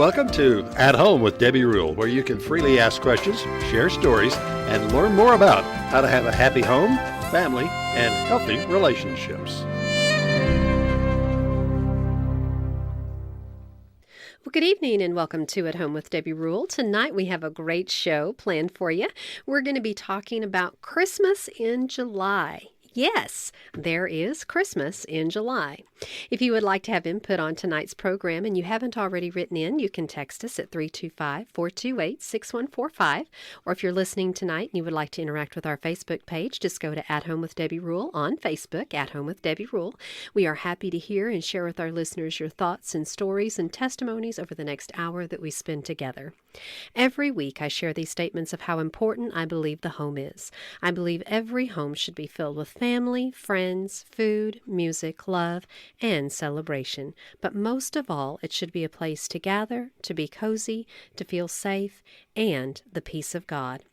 Welcome to At Home with Debbie Rule, where you can freely ask questions, share stories, and learn more about how to have a happy home, family, and healthy relationships. Well, good evening and welcome to At Home with Debbie Rule. Tonight we have a great show planned for you. We're going to be talking about Christmas in July. Yes, there is Christmas in July. If you would like to have input on tonight's program and you haven't already written in, you can text us at 325-428-6145. Or if you're listening tonight and you would like to interact with our Facebook page, just go to At Home with Debbie Rule on Facebook, At Home with Debbie Rule. We are happy to hear and share with our listeners your thoughts and stories and testimonies over the next hour that we spend together. Every week I share these statements of how important I believe the home is. I believe every home should be filled with family, friends, food, music, love, and celebration. But most of all, it should be a place to gather, to be cozy, to feel safe, and the peace of God.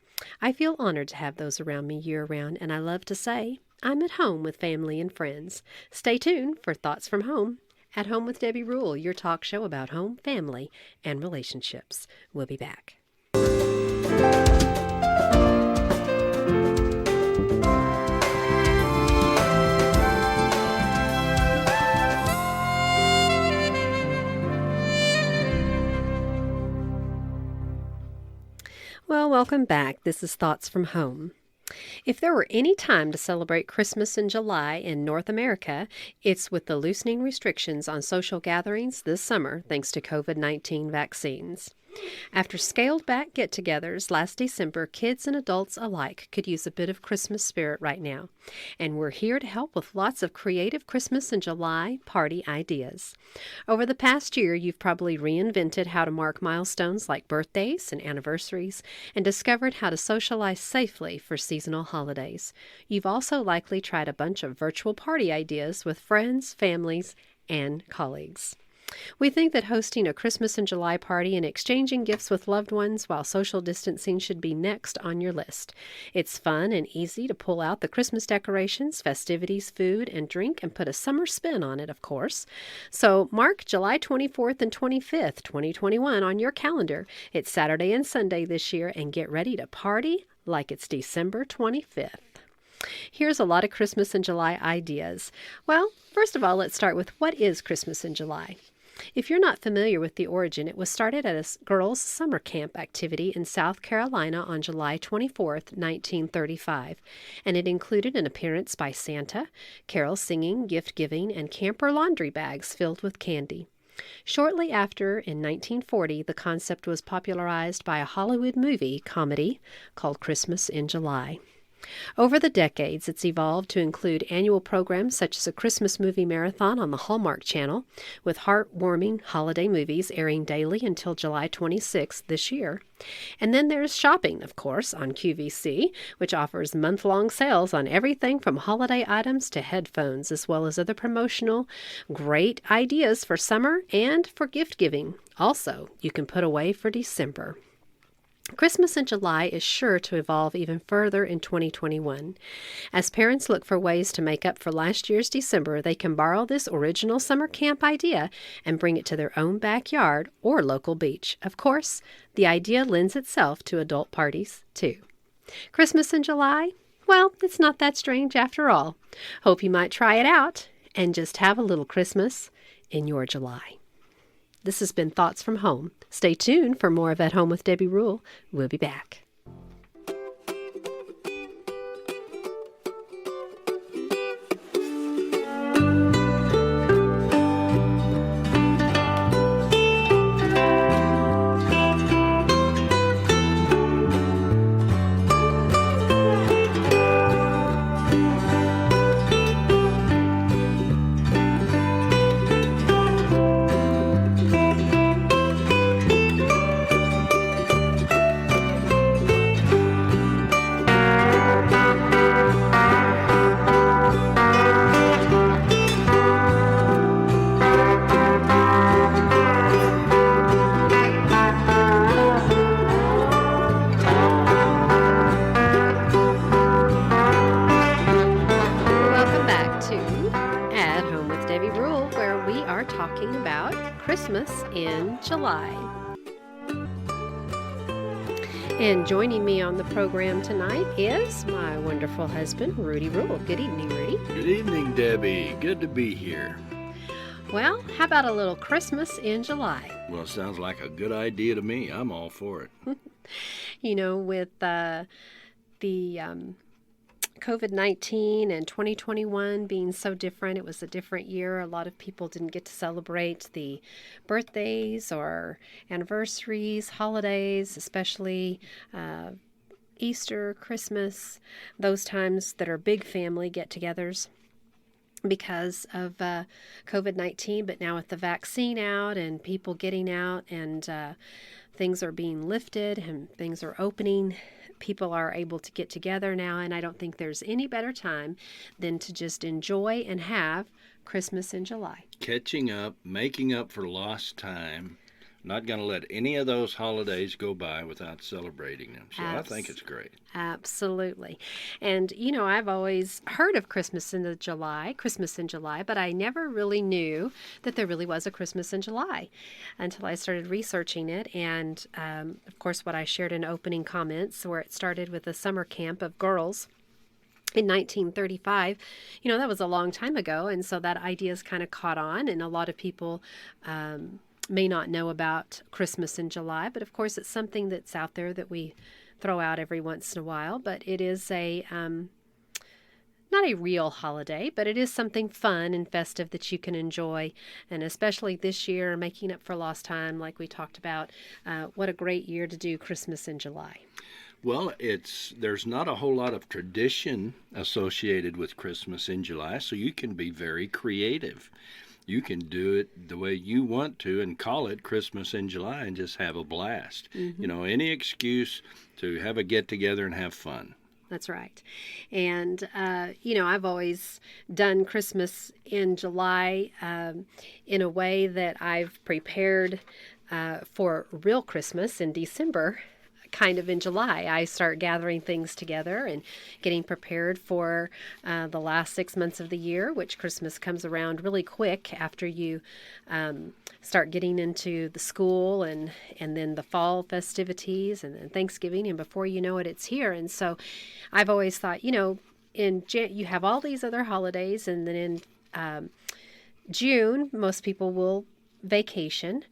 I feel honored to have those around me year-round, and I love to say, I'm at home with family and friends. Stay tuned for Thoughts from Home. At Home with Debbie Rule, your talk show about home, family, and relationships. We'll be back. Well, welcome back. This is Thoughts from Home. If there were any time to celebrate Christmas in July in North America, it's with the loosening restrictions on social gatherings this summer thanks to COVID-19 vaccines. After scaled-back get-togethers last December, kids and adults alike could use a bit of Christmas spirit right now. And we're here to help with lots of creative Christmas in July party ideas. Over the past year, you've probably reinvented how to mark milestones like birthdays and anniversaries and discovered how to socialize safely for seasonal holidays. You've also likely tried a bunch of virtual party ideas with friends, families, and colleagues. We think that hosting a Christmas in July party and exchanging gifts with loved ones while social distancing should be next on your list. It's fun and easy to pull out the Christmas decorations, festivities, food, and drink and put a summer spin on it, of course. So mark July 24th and 25th, 2021 on your calendar. It's Saturday and Sunday this year, and get ready to party like it's December 25th. Here's a lot of Christmas in July ideas. Well, first of all, let's start with what is Christmas in July? If you're not familiar with the origin, it was started at a girls' summer camp activity in South Carolina on July 24th, 1935, and it included an appearance by Santa, carol singing, gift giving, and camper laundry bags filled with candy. Shortly after, in 1940, the concept was popularized by a Hollywood movie comedy called Christmas in July. Over the decades, it's evolved to include annual programs such as a Christmas movie marathon on the Hallmark Channel, with heartwarming holiday movies airing daily until July 26th this year. And then there's shopping, of course, on QVC, which offers month-long sales on everything from holiday items to headphones, as well as other promotional great ideas for summer and for gift giving. Also, you can put away for December. Christmas in July is sure to evolve even further in 2021. As parents look for ways to make up for last year's December, they can borrow this original summer camp idea and bring it to their own backyard or local beach. Of course, the idea lends itself to adult parties, too. Christmas in July? Well, it's not that strange after all. Hope you might try it out and just have a little Christmas in your July. This has been Thoughts from Home. Stay tuned for more of At Home with Debbie Rule. We'll be back. Christmas in July. And joining me on the program tonight is my wonderful husband, Rudy Rule. Good evening, Rudy. Good evening, Debbie. Good to be here. Well, how about a little Christmas in July? Well, sounds like a good idea to me. I'm all for it. You know, with the COVID-19 and 2021 being so different, it was a different year. A lot of people didn't get to celebrate the birthdays or anniversaries, holidays, especially Easter, Christmas, those times that are big family get-togethers because of COVID-19. But now with the vaccine out and people getting out and things are being lifted and things are opening, people are able to get together now, and I don't think there's any better time than to just enjoy and have Christmas in July. Catching up, making up for lost time. Not going to let any of those holidays go by without celebrating them. So I think it's great. Absolutely. And, you know, I've always heard of Christmas in July, but I never really knew that there really was a Christmas in July until I started researching it. And, of course, what I shared in opening comments, where it started with a summer camp of girls in 1935, you know, that was a long time ago. And so that idea's kind of caught on, and a lot of people may not know about Christmas in July, but of course it's something that's out there that we throw out every once in a while. But it is a not a real holiday, but it is something fun and festive that you can enjoy. And especially this year, making up for lost time, like we talked about, what a great year to do Christmas in July. Well, there's not a whole lot of tradition associated with Christmas in July, so you can be very creative. You can do it the way you want to and call it Christmas in July and just have a blast. Mm-hmm. You know, any excuse to have a get-together and have fun. That's right. And, you know, I've always done Christmas in July in a way that I've prepared for real Christmas in December. Kind of in July, I start gathering things together and getting prepared for the last 6 months of the year, which Christmas comes around really quick after you start getting into the school and then the fall festivities and then Thanksgiving, and before you know it, it's here. And so I've always thought, you know, you have all these other holidays, and then in June, most people will vacation.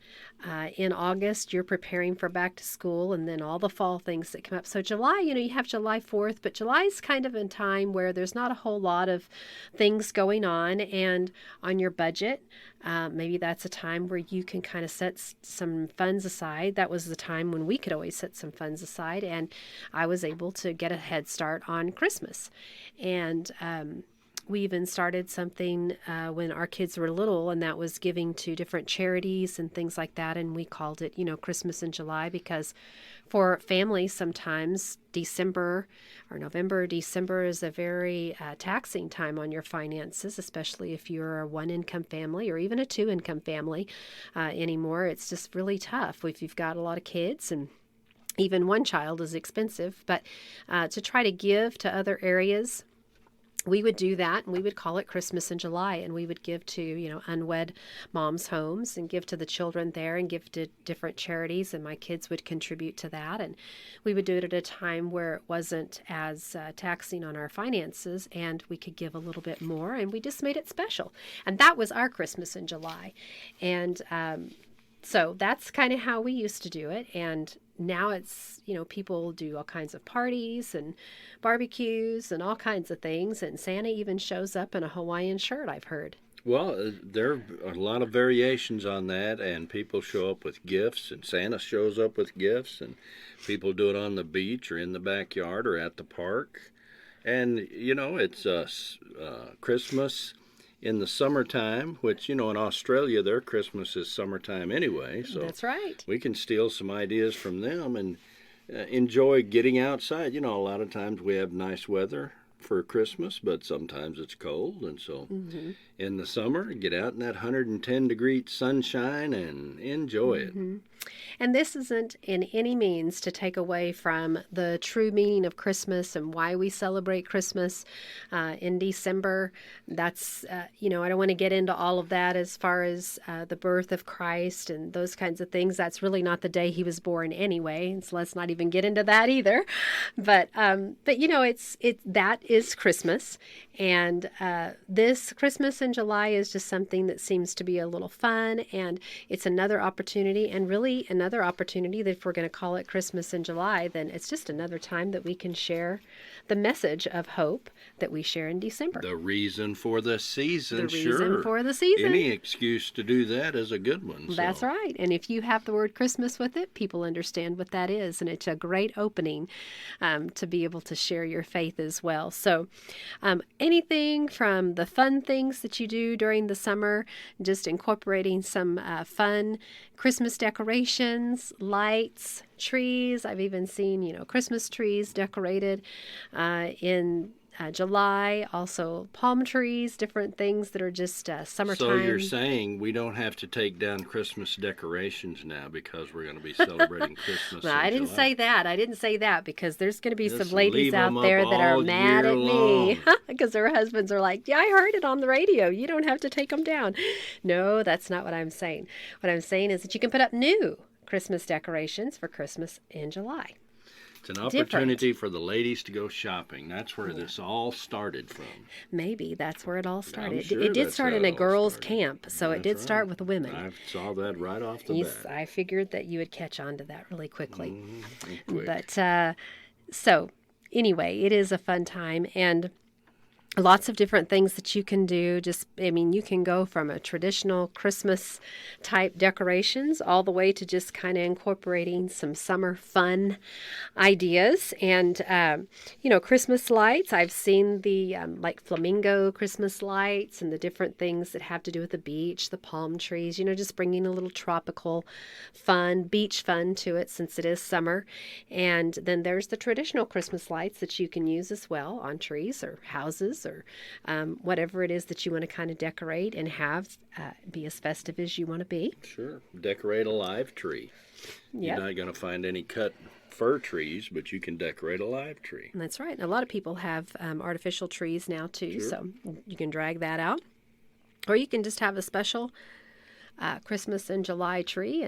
In August, you're preparing for back to school, and then all the fall things that come up. So July, you know, you have July 4th, but July is kind of a time where there's not a whole lot of things going on, and on your budget, maybe that's a time where you can kind of set some funds aside. That was the time when we could always set some funds aside, and I was able to get a head start on Christmas. And we even started something when our kids were little, and that was giving to different charities and things like that. And we called it, you know, Christmas in July, because for families, sometimes December is a very taxing time on your finances, especially if you're a one-income family or even a two-income family anymore. It's just really tough if you've got a lot of kids, and even one child is expensive. But to try to give to other areas, we would do that, and we would call it Christmas in July, and we would give to, you know, unwed moms' homes and give to the children there and give to different charities, and my kids would contribute to that. And we would do it at a time where it wasn't as taxing on our finances, and we could give a little bit more, and we just made it special. And that was our Christmas in July. And so that's kind of how we used to do it. And now it's, you know, people do all kinds of parties and barbecues and all kinds of things. And Santa even shows up in a Hawaiian shirt, I've heard. Well, there are a lot of variations on that, and people show up with gifts, and Santa shows up with gifts, and people do it on the beach or in the backyard or at the park. And, you know, it's Christmas in the summertime, which, you know, in Australia, their Christmas is summertime anyway. So that's right. We can steal some ideas from them and enjoy getting outside. You know, a lot of times we have nice weather for Christmas, but sometimes it's cold. And so in the summer, get out in that 110-degree sunshine and enjoy it. And this isn't in any means to take away from the true meaning of Christmas and why we celebrate Christmas in December. That's, I don't want to get into all of that as far as the birth of Christ and those kinds of things. That's really not the day he was born anyway. So let's not even get into that either. But that is Christmas. And this Christmas in July is just something that seems to be a little fun, and it's another opportunity, and really another opportunity that if we're going to call it Christmas in July, then it's just another time that we can share the message of hope that we share in December. The reason for the season, The reason for the season. Any excuse to do that is a good one. That's right. And if you have the word Christmas with it, people understand what that is. And it's a great opening to be able to share your faith as well. So anything from the fun things that you do during the summer, just incorporating some fun Christmas decorations, lights, trees. I've even seen, Christmas trees decorated in July, also palm trees, different things that are just summertime. So you're saying we don't have to take down Christmas decorations now because we're going to be celebrating Christmas Well, in I didn't July? say that. I didn't say that because there's going to be Just some ladies leave 'em out up there that are all mad year at me long. because their husbands are like, yeah, I heard it on the radio. You don't have to take them down. No, that's not what I'm saying. What I'm saying is that you can put up new Christmas decorations for Christmas in July. It's an opportunity for the ladies to go shopping. That's where this all started from. Maybe that's where it all started. sure It did that's start how in it a all girls' started. camp, so it That's did start right. with women. I saw that right off the Yes, bat. I figured that you would catch on to that really quickly. Quick. But so anyway, it is a fun time, and lots of different things that you can do. You can go from a traditional Christmas type decorations all the way to just kind of incorporating some summer fun ideas. And, Christmas lights. I've seen the like flamingo Christmas lights and the different things that have to do with the beach, the palm trees, just bringing a little tropical fun, beach fun to it since it is summer. And then there's the traditional Christmas lights that you can use as well on trees or houses or whatever it is that you want to kind of decorate and have be as festive as you want to be. Sure. Decorate a live tree. Yep. You're not going to find any cut fir trees, but you can decorate a live tree. That's right. And a lot of people have artificial trees now too, Sure. so you can drag that out. Or you can just have a special Christmas in July tree.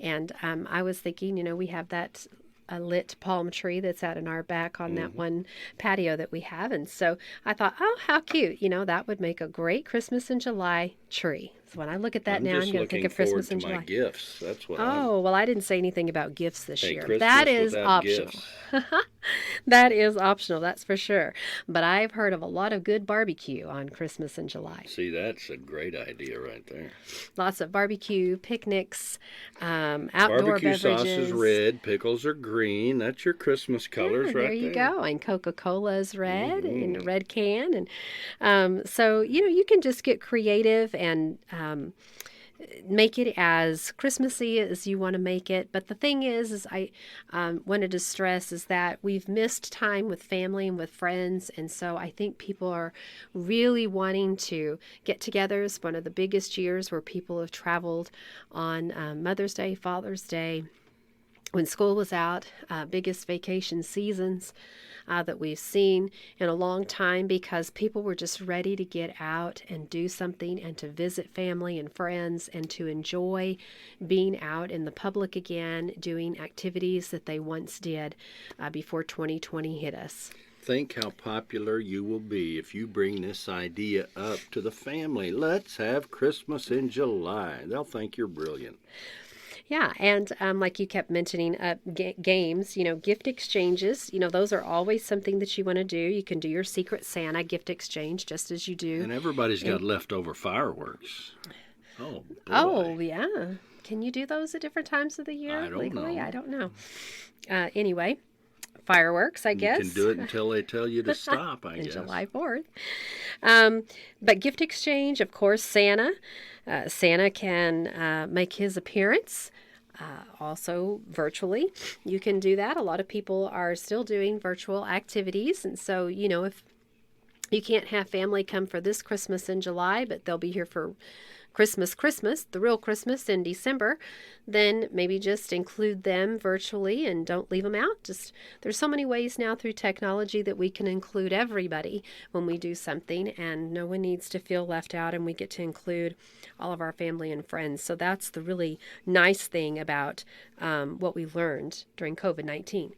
And I was thinking, we have that a lit palm tree that's out in our back on that one patio that we have. And so I thought, oh, how cute. That would make a great Christmas in July tree. So when I look at that I'm now, just I'm going to think looking of Christmas forward in to July. my gifts. That's what Oh, well, I didn't say anything about gifts this Hey, year. Christmas That is without optional. gifts. That is optional, that's for sure. But I've heard of a lot of good barbecue on Christmas in July. See, that's a great idea right there. Lots of barbecue, picnics, outdoor Barbecue beverages. sauce is red, pickles are green. That's your Christmas colors Yeah, right there you there. go. And Coca-Cola is red in a red can. And so, you can just get creative and make it as Christmassy as you want to make it. But the thing is I wanted to stress is that we've missed time with family and with friends. And so I think people are really wanting to get together. It's one of the biggest years where people have traveled on Mother's Day, Father's Day, when school was out, biggest vacation seasons that we've seen in a long time because people were just ready to get out and do something and to visit family and friends and to enjoy being out in the public again, doing activities that they once did before 2020 hit us. Think how popular you will be if you bring this idea up to the family. Let's have Christmas in July. They'll think you're brilliant. Yeah, and like you kept mentioning, games, gift exchanges, those are always something that you want to do. You can do your Secret Santa gift exchange just as you do. And everybody's got leftover fireworks. Oh, boy. Oh, yeah. Can you do those at different times of the year I don't legally? know. I don't know. Anyway, fireworks, I guess. You can do it until they tell you to stop, I And guess. July 4th. But gift exchange, of course, Santa. Santa can make his appearance also virtually. You can do that. A lot of people are still doing virtual activities. And so, if you can't have family come for this Christmas in July, but they'll be here for Christmas, the real Christmas in December, then maybe just include them virtually and don't leave them out. Just there's so many ways now through technology that we can include everybody when we do something, and no one needs to feel left out, and we get to include all of our family and friends. So that's the really nice thing about what we learned during COVID-19.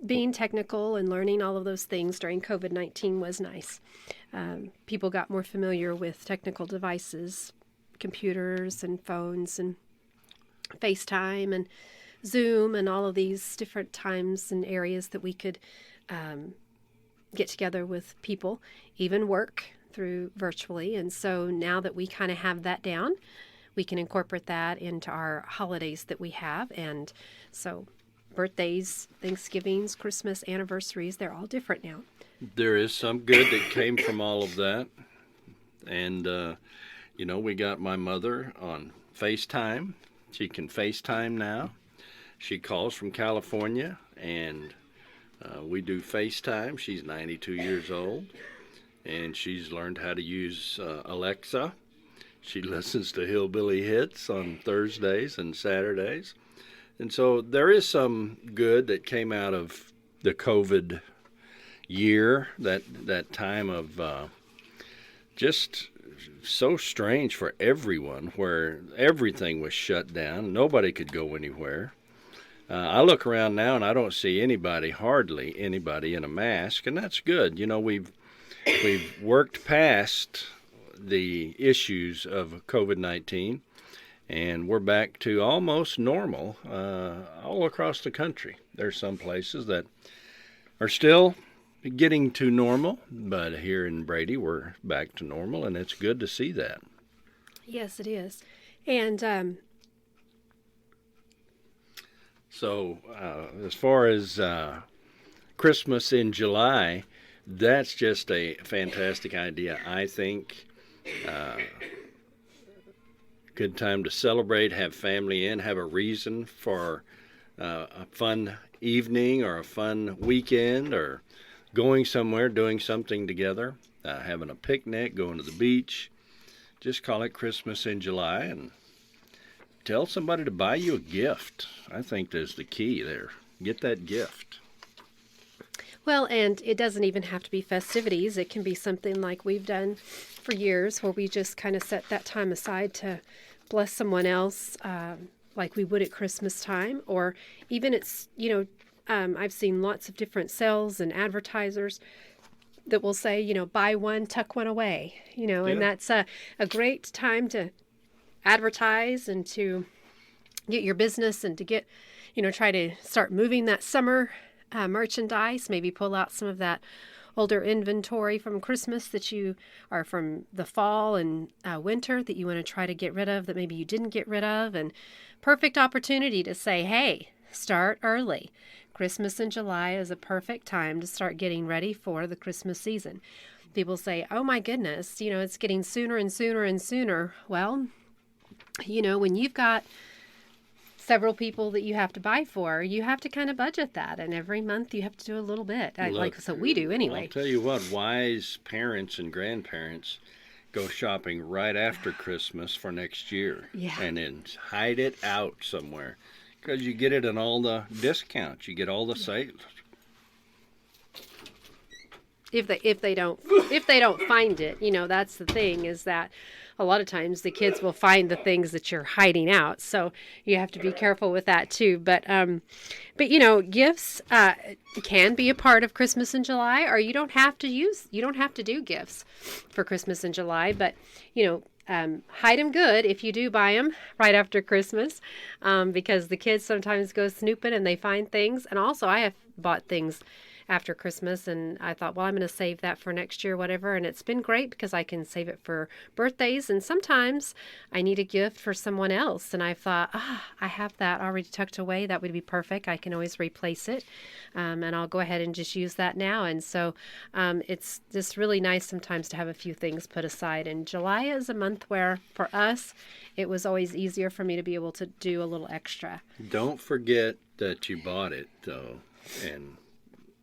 Being technical and learning all of those things during COVID-19 was nice. People got more familiar with technical devices, computers and phones and FaceTime and Zoom and all of these different times and areas that we could get together with people, even work through virtually. And so now that we kind of have that down, we can incorporate that into our holidays that we have. And so birthdays, Thanksgivings, Christmas, anniversaries, they're all different now. There is some good that came from all of that. And, we got my mother on FaceTime. She can FaceTime now. She calls from California, and we do FaceTime. She's 92 years old, and she's learned how to use Alexa. She listens to Hillbilly Hits on Thursdays and Saturdays. And so there is some good that came out of the COVID year, that time of just so strange for everyone, where everything was shut down. Nobody could go anywhere. I look around now and I don't see hardly anybody in a mask, and that's good. We've worked past the issues of COVID-19. And we're back to almost normal all across the country. There's some places that are still getting to normal, but here in Brady, we're back to normal, and it's good to see that. Yes, it is. And so as far as Christmas in July, that's just a fantastic idea, I think. Good time to celebrate, have family in, have a reason for a fun evening or a fun weekend, or going somewhere, doing something together, having a picnic, going to the beach. Just call it Christmas in July and tell somebody to buy you a gift. I think that's the key there. Get that gift. Well, and it doesn't even have to be festivities. It can be something like we've done for years, where we just kind of set that time aside to bless someone else, like we would at Christmas time. Or even I've seen lots of different sales and advertisers that will say, buy one, tuck one away, and that's a great time to advertise and to get your business and to get, try to start moving that summer merchandise, maybe pull out some of that older inventory from Christmas that you are from the fall and winter that you want to try to get rid of, that maybe you didn't get rid of. And perfect opportunity to say, hey, start early. Christmas in July is a perfect time to start getting ready for the Christmas season. People say, oh my goodness, it's getting sooner and sooner and sooner. Well, when you've got several people that you have to buy for, you have to kind of budget that, and every month you have to do a little bit. So we do anyway. I'll tell you what, wise parents and grandparents go shopping right after Christmas for next year, and then hide it out somewhere, because you get it in all the discounts, you get all the sales. If they don't find it, that's the thing, is that a lot of times the kids will find the things that you're hiding out. So you have to be careful with that too. But gifts can be a part of Christmas in July, or you don't have to do gifts for Christmas in July, but hide them good if you do buy them right after Christmas, because the kids sometimes go snooping and they find things. And also I have bought things after Christmas, and I thought, well, I'm going to save that for next year, whatever. And it's been great because I can save it for birthdays, and sometimes I need a gift for someone else, and I thought, I have that already tucked away. That would be perfect. I can always replace it, and I'll go ahead and just use that now. And so it's just really nice sometimes to have a few things put aside. And July is a month where, for us, it was always easier for me to be able to do a little extra. Don't forget that you bought it, though, and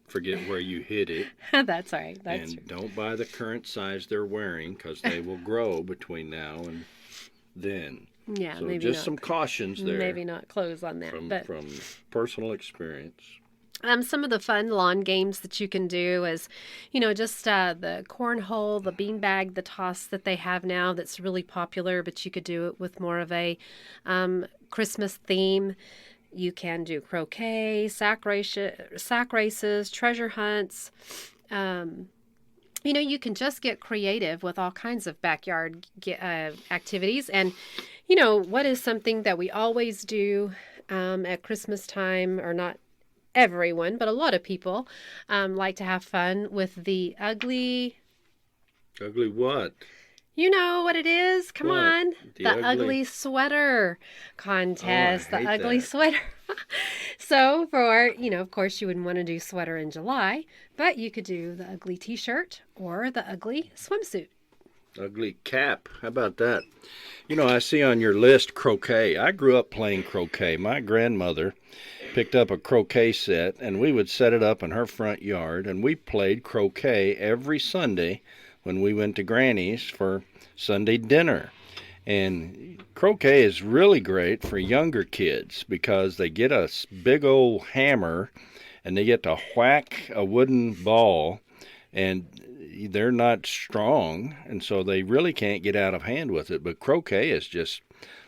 forget where you hid it. That's all right. That's and don't buy the current size they're wearing, because they will grow between now and then. Yeah, so maybe just not. Some cautions there. Maybe not clothes on that, from personal experience. Some of the fun lawn games that you can do is, just the cornhole, the beanbag, the toss that they have now that's really popular, but you could do it with more of a Christmas theme. You can do croquet, sack races, treasure hunts. You can just get creative with all kinds of backyard activities. And, what is something that we always do at Christmas time, or not everyone, but a lot of people like to have fun with the ugly... Ugly what? You know what it is? Come what? on. The ugly sweater contest. Oh, I hate the ugly that. sweater. So of course you wouldn't want to do sweater in July, but you could do the ugly t-shirt or the ugly swimsuit. Ugly cap. How about that? I see on your list croquet. I grew up playing croquet. My grandmother picked up a croquet set, and we would set it up in her front yard, and we played croquet every Sunday when we went to Granny's for Sunday dinner. And croquet is really great for younger kids because they get a big old hammer and they get to whack a wooden ball, and they're not strong, and so they really can't get out of hand with it. But croquet is just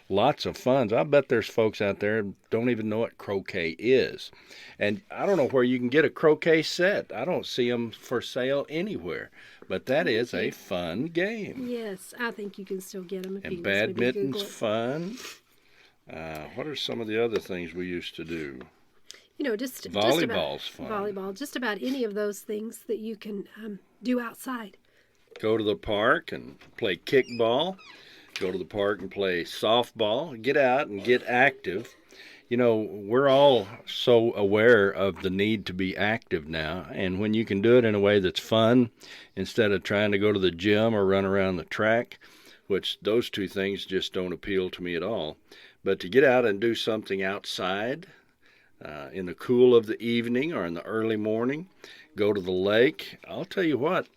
lots of fun. I bet there's folks out there who don't even know what croquet is. And I don't know where you can get a croquet set. I don't see them for sale anywhere. But that is a fun game. Yes, I think you can still get them. If and you badminton's fun. What are some of the other things we used to do? Volleyball's fun. Volleyball, just about any of those things that you can do outside. Go to the park and play kickball. Go to the park and play softball. Get out and get active. We're all so aware of the need to be active now. And when you can do it in a way that's fun, instead of trying to go to the gym or run around the track, which those two things just don't appeal to me at all. But to get out and do something outside, in the cool of the evening or in the early morning, go to the lake. I'll tell you what,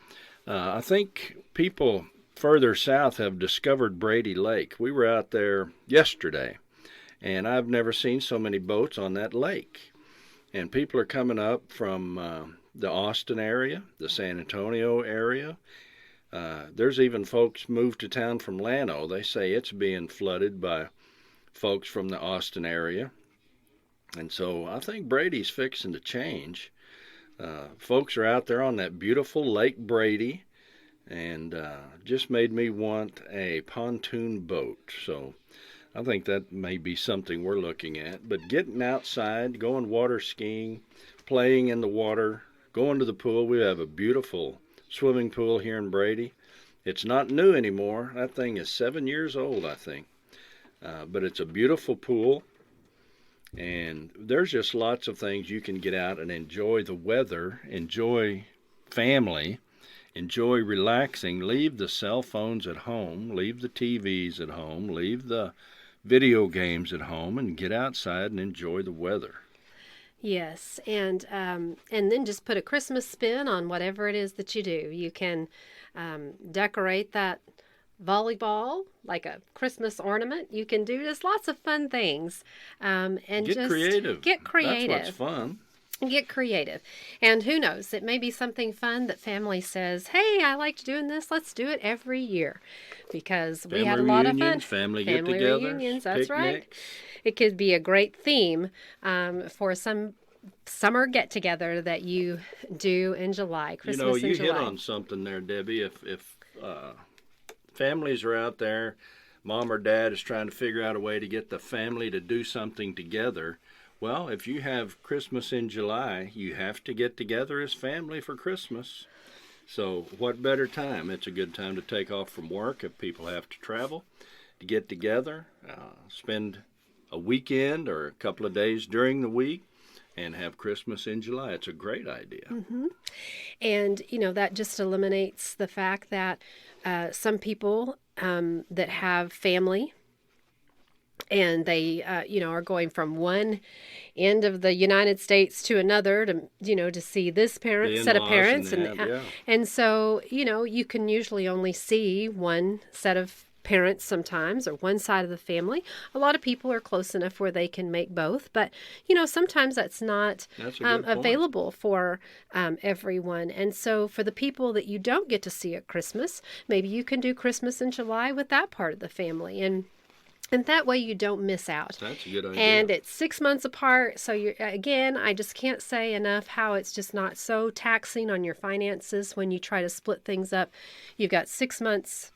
I think people further south have discovered Brady Lake. We were out there yesterday, and I've never seen so many boats on that lake. And people are coming up from the Austin area, the San Antonio area. There's even folks moved to town from Llano. They say it's being flooded by folks from the Austin area. And so I think Brady's fixing to change. Folks are out there on that beautiful Lake Brady, and just made me want a pontoon boat. So I think that may be something we're looking at. But getting outside, going water skiing, playing in the water, going to the pool. We have a beautiful swimming pool here in Brady. It's not new anymore. That thing is 7 years old, I think. But it's a beautiful pool. And there's just lots of things you can get out and enjoy the weather, enjoy family, enjoy relaxing. Leave the cell phones at home, leave the TVs at home, leave the video games at home, and get outside and enjoy the weather. Yes, and then just put a Christmas spin on whatever it is that you do. You can decorate that volleyball like a Christmas ornament. You can do just lots of fun things, and Get just creative. Get creative. That's what's fun. Get creative. And who knows, it may be something fun that family says, hey, I liked doing this. Let's do it every year, because we had a lot of fun. Family get-togethers, reunions, that's right. picnics. It could be a great theme for some summer get-together that you do in July, Christmas in you July. hit on something there, Debbie. If families are out there, mom or dad is trying to figure out a way to get the family to do something together, Well, if you have Christmas in July, you have to get together as family for Christmas. So what better time? It's a good time to take off from work if people have to travel, to get together, spend a weekend or a couple of days during the week, and have Christmas in July. It's a great idea. Mm-hmm. And, that just eliminates the fact that some people that have family and they, are going from one end of the United States to another to see this set of parents. And so, you can usually only see one set of parents sometimes, or one side of the family. A lot of people are close enough where they can make both, but sometimes that's not available for everyone. And so for the people that you don't get to see at Christmas, maybe you can do Christmas in July with that part of the family, and that way you don't miss out. That's a good idea. And it's 6 months apart. So I just can't say enough how it's just not so taxing on your finances when you try to split things up. You've got 6 months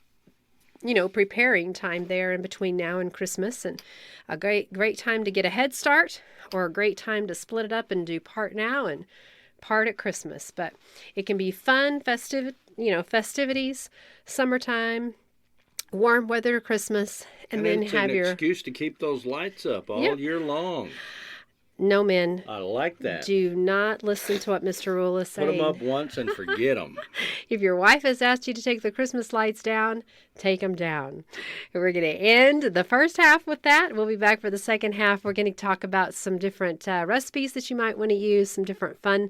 preparing time there in between now and Christmas, and a great time to get a head start, or a great time to split it up and do part now and part at Christmas. But it can be fun, festivities, summertime, warm weather Christmas, and then it's have an your excuse to keep those lights up all year long. No, men. I like that. Do not listen to what Mr. Rule is saying. Put them up once and forget them. If your wife has asked you to take the Christmas lights down, take them down. And we're going to end the first half with that. We'll be back for the second half. We're going to talk about some different recipes that you might want to use, some different fun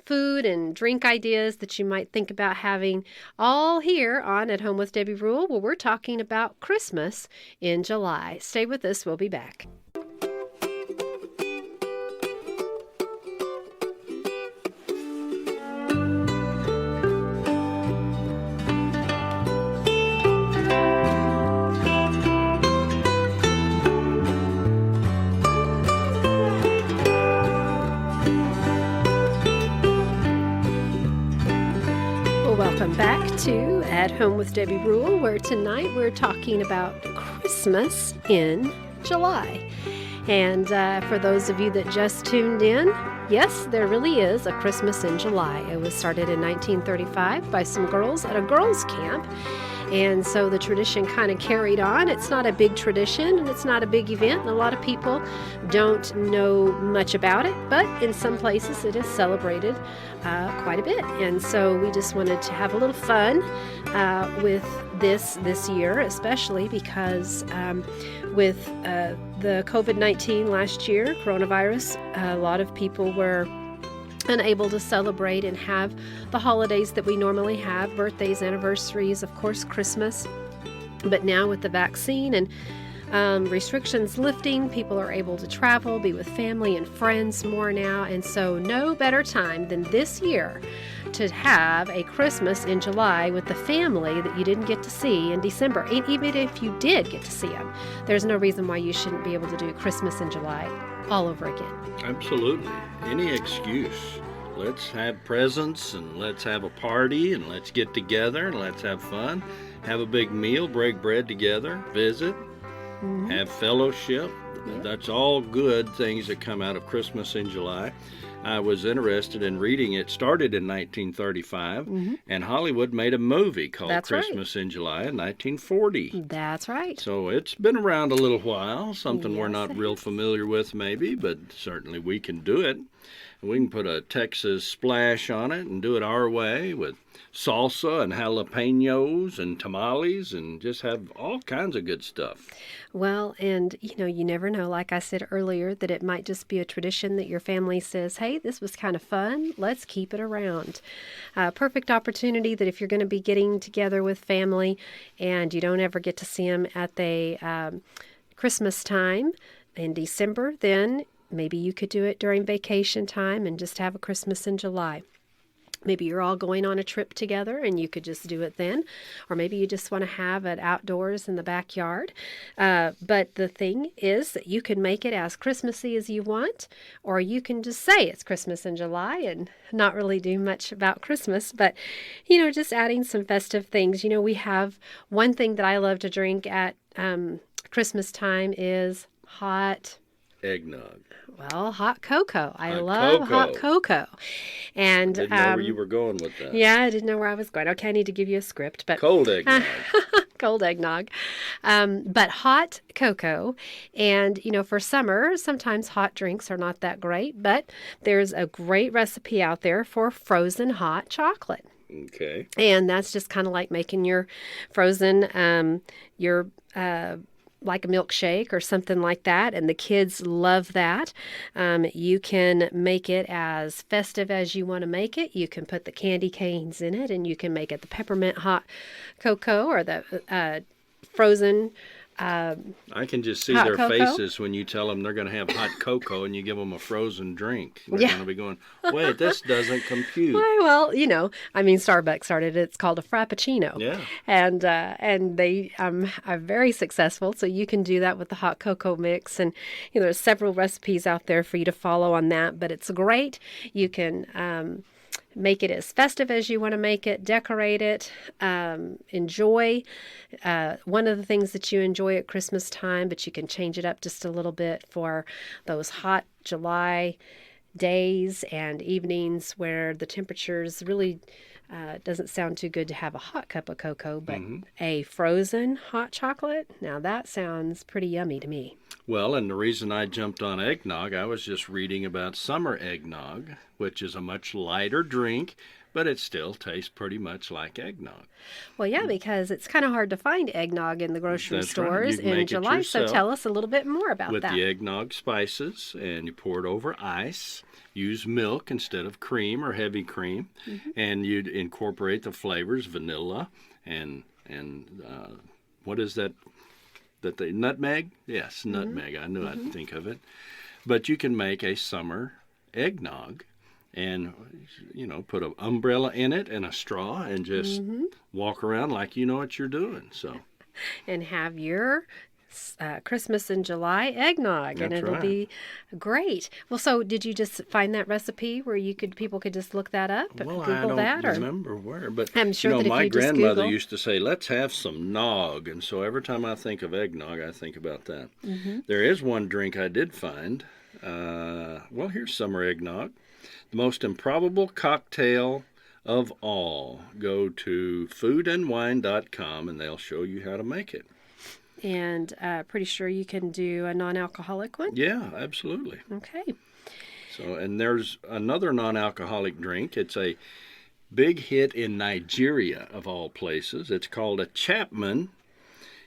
food and drink ideas that you might think about having, all here on At Home with Debbie Rule, where we're talking about Christmas in July. Stay with us. We'll be back. Welcome back to At Home with Debbie Rule, where tonight we're talking about Christmas in July. And for those of you that just tuned in, yes, there really is a Christmas in July. It was started in 1935 by some girls at a girls' camp. And so the tradition kind of carried on. It's not a big tradition, and it's not a big event, and a lot of people don't know much about it, but in some places it is celebrated quite a bit. And so we just wanted to have a little fun with this year, especially because with the COVID-19 last year, coronavirus, a lot of people were unable to celebrate and have the holidays that we normally have, birthdays, anniversaries, of course, Christmas. But now with the vaccine and restrictions lifting, people are able to travel, be with family and friends more now. And so no better time than this year to have a Christmas in July with the family that you didn't get to see in December. And even if you did get to see them, there's no reason why you shouldn't be able to do Christmas in July all over again. Absolutely. Any excuse. Let's have presents, and let's have a party, and let's get together, and let's have fun. Have a big meal, break bread together, visit, have fellowship. Yeah. That's all good things that come out of Christmas in July. I was interested in reading. It started in 1935, and Hollywood made a movie called Christmas in July in 1940. That's right. So it's been around a little while, something we're not real familiar with maybe, but certainly we can do it. We can put a Texas splash on it and do it our way with salsa and jalapenos and tamales and just have all kinds of good stuff. Well, and you never know, like I said earlier, that it might just be a tradition that your family says, hey, this was kind of fun, let's keep it around. Perfect opportunity that if you're going to be getting together with family and you don't ever get to see them at the Christmas time in December, then maybe you could do it during vacation time and just have a Christmas in July. Maybe you're all going on a trip together and you could just do it then. Or maybe you just want to have it outdoors in the backyard. But the thing is that you can make it as Christmassy as you want, or you can just say it's Christmas in July and not really do much about Christmas. But, just adding some festive things. We have one thing that I love to drink at Christmas time is hot eggnog? Well, hot cocoa. I Hot love hot cocoa. cocoa. And Didn't know where you were going with that. yeah, I didn't know where I was going. Okay, I need to give you a script, but Cold eggnog. cold eggnog. But hot cocoa. And, for summer, sometimes hot drinks are not that great, but there's a great recipe out there for frozen hot chocolate. Okay. And that's just kind of like making your frozen, like a milkshake or something like that. And the kids love that. You can make it as festive as you want to make it. You can put the candy canes in it, and you can make it the peppermint hot cocoa or the frozen I can just see hot their cocoa. faces when you tell them they're going to have hot cocoa and you give them a frozen drink. They're Yeah. going to be going, wait, this doesn't compute. Well, Starbucks started it. It's called a Frappuccino. Yeah. And they are very successful. So you can do that with the hot cocoa mix. And, there's several recipes out there for you to follow on that. But it's great. You can make it as festive as you want to make it, decorate it, enjoy. One of the things that you enjoy at Christmas time, but you can change it up just a little bit for those hot July days and evenings where the temperatures really doesn't sound too good to have a hot cup of cocoa, but a frozen hot chocolate, now that sounds pretty yummy to me. Well, and the reason I jumped on eggnog, I was just reading about summer eggnog, which is a much lighter drink, but it still tastes pretty much like eggnog. Well, yeah, because it's kind of hard to find eggnog in the grocery That's right. stores You can in make it July, so yourself tell us a little bit more about with that. the eggnog spices, and you pour it over ice. Use milk instead of cream or heavy cream, and you'd incorporate the flavors, vanilla and what is that? That the nutmeg? Yes, nutmeg. I knew I'd think of it. But you can make a summer eggnog, and put an umbrella in it and a straw, and just walk around like you know what you're doing. So, and have your Christmas in July eggnog, and That's it'll right. be great. Well, so did you just find that recipe where people could just look that up, well, Google I don't that, or remember where, but I'm sure that if my you just grandmother Google- used to say, "Let's have some nog," and so every time I think of eggnog, I think about that. There is one drink I did find. Well, here's summer eggnog. The most improbable cocktail of all. Go to foodandwine.com and they'll show you how to make it. and pretty sure you can do a non-alcoholic one. Yeah, absolutely. Okay. So, and there's another non-alcoholic drink. It's a big hit in Nigeria, of all places. It's called a Chapman.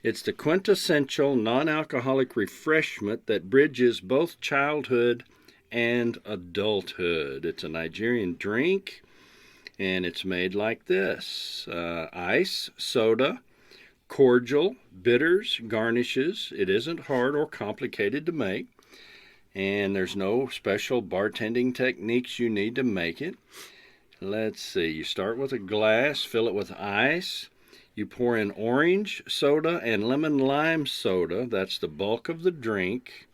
It's the quintessential non-alcoholic refreshment that bridges both childhood and adulthood. It's a Nigerian drink, and it's made like this. Ice, soda, cordial, bitters, garnishes. It isn't hard or complicated to make, and there's no special bartending techniques you need to make it. Let's see. You start with a glass, fill it with ice. You pour in orange soda and lemon lime soda. That's the bulk of the drink.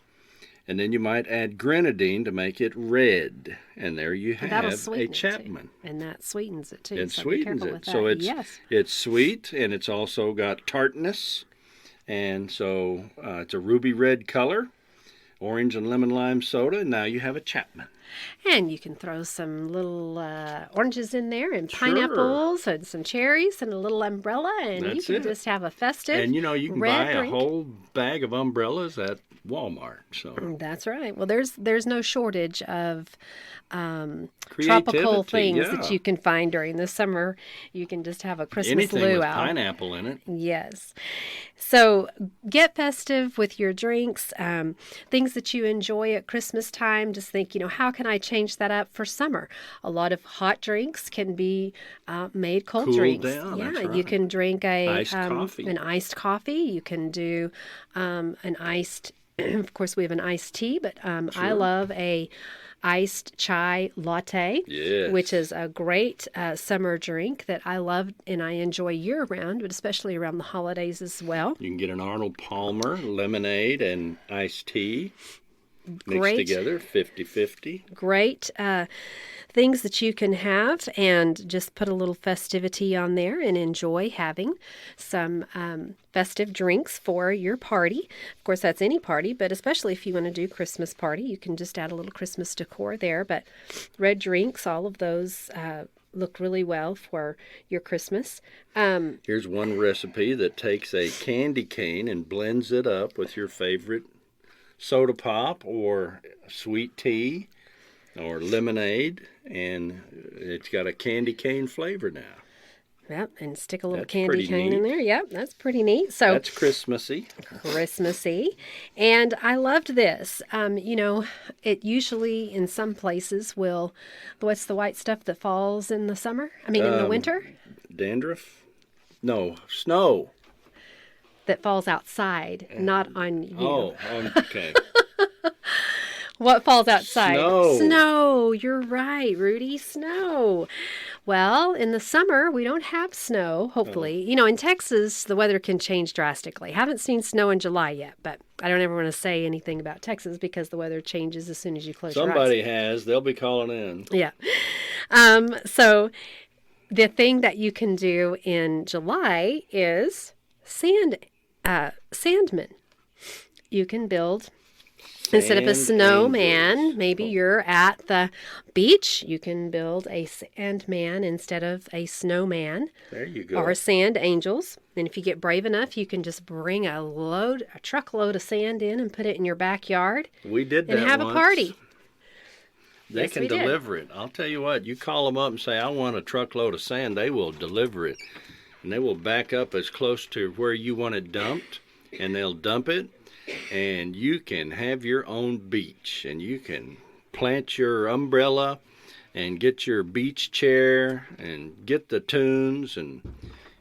And then you might add grenadine to make it red. And there you And that'll have sweeten a it, Chapman. too. And that sweetens it too. It so be sweetens careful it. with So that. Yes. it's sweet, and it's also got tartness. And so it's a ruby red color, orange and lemon lime soda. And now you have a Chapman. And you can throw some little oranges in there, and Sure. pineapples, and some cherries, and a little umbrella, and you That's can it. just have a festive And you can red buy a drink. whole bag of umbrellas at Walmart. So That's right. Well, there's no shortage of Creativity, tropical things yeah. that you can find during the summer. You can just have a Christmas anything with luau. pineapple in it. Yes. So get festive with your drinks, things that you enjoy at Christmas time. Just think, how can I change that up for summer? A lot of hot drinks can be made cold Cooled drinks. down, Yeah, that's you right. can drink Iced coffee. an iced coffee. You can do an iced, of course, we have an iced tea, but I Sure. love a iced chai latte, Yes. which is a great summer drink that I love and I enjoy year-round, but especially around the holidays as well. You can get an Arnold Palmer lemonade and iced tea. Mixed together, 50-50. Great things that you can have, and just put a little festivity on there and enjoy having some festive drinks for your party. Of course, that's any party, but especially if you want to do Christmas party, you can just add a little Christmas decor there. But red drinks, all of those look really well for your Christmas. Here's one recipe that takes a candy cane and blends it up with your favorite soda pop or sweet tea or lemonade, and it's got a candy cane flavor now. Yep, and stick a little That's candy pretty cane neat. in there. Yep, that's pretty neat. So That's Christmassy. Christmassy. And I loved this. It usually in some places will, what's the white stuff that falls in the summer? I mean, in the winter? Dandruff? No, snow. That falls outside, not on you. Oh, okay. What falls outside? Snow. Snow. You're right, Rudy. Snow. Well, in the summer, we don't have snow, hopefully. In Texas, the weather can change drastically. Haven't seen snow in July yet, but I don't ever want to say anything about Texas because the weather changes as soon as you close your eyes. Somebody has. They'll be calling in. Yeah. So the thing that you can do in July is sandman. You can build, instead of a Sand snowman, angels. maybe you're at the beach, you can build a sandman instead of a snowman. There you go. Or sand angels. And if you get brave enough, you can just bring a truckload of sand in and put it in your backyard We did that and have once. a party. They Yes, can we did. deliver it. I'll tell you what, you call them up and say, I want a truckload of sand, they will deliver it. And they will back up as close to where you want it dumped, and they'll dump it, and you can have your own beach, and you can plant your umbrella and get your beach chair and get the tunes and